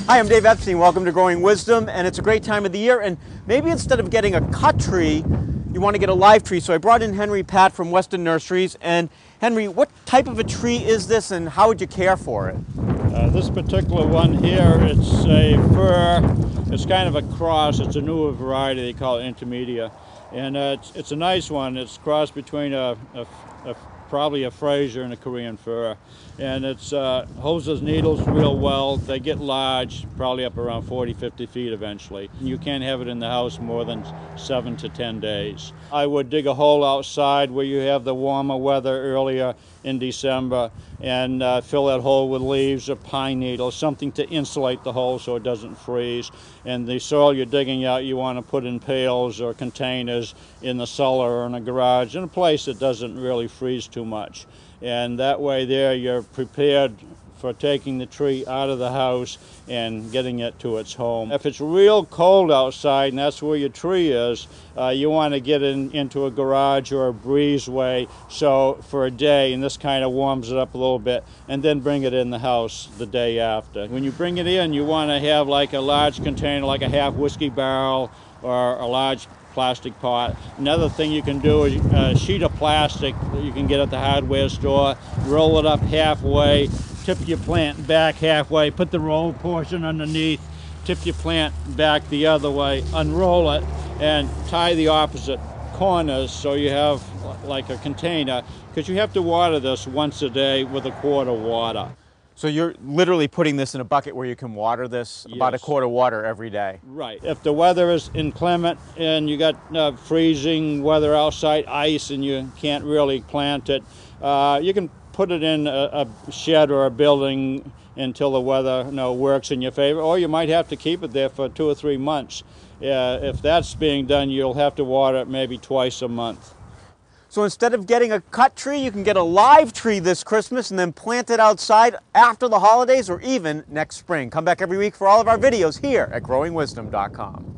Hi, I'm Dave Epstein. Welcome to Growing Wisdom, and it's a great time of the year. And maybe instead of getting a cut tree, you want to get a live tree. So I brought in Henry Patt from Weston Nurseries. And Henry, what type of a tree is this, and how would you care for it? This particular one here, it's a fir. It's kind of a cross. It's a newer variety. They call it Intermedia, and it's a nice one. It's crossed between probably a Fraser and a Korean fir, and it's holds those needles real well. They get large, probably up around 40-50 feet eventually. You can't have it in the house more than 7 to 10 days. I would dig a hole outside where you have the warmer weather earlier in December and fill that hole with leaves or pine needles, something to insulate the hole so it doesn't freeze. And the soil you're digging out, you want to put in pails or containers in the cellar or in a garage, in a place that doesn't really freeze too much. And that way there you're prepared for taking the tree out of the house and getting it to its home. If it's real cold outside and that's where your tree is, you want to get into a garage or a breezeway so for a day, and this kind of warms it up a little bit, and then bring it in the house the day after. When you bring it in, you want to have like a large container, like a half whiskey barrel or a large plastic pot. Another thing you can do is a sheet of plastic that you can get at the hardware store, roll it up halfway, tip your plant back halfway, put the roll portion underneath, tip your plant back the other way, unroll it, and tie the opposite corners so you have like a container, because you have to water this once a day with a quart of water. So you're literally putting this in a bucket where you can water this about a quart of water every day. Right. If the weather is inclement and you got freezing weather outside, ice, and you can't really plant it, you can put it in a shed or a building until the weather works in your favor, or you might have to keep it there for 2 or 3 months. If that's being done, you'll have to water it maybe twice a month. So instead of getting a cut tree, you can get a live tree this Christmas and then plant it outside after the holidays or even next spring. Come back every week for all of our videos here at growingwisdom.com.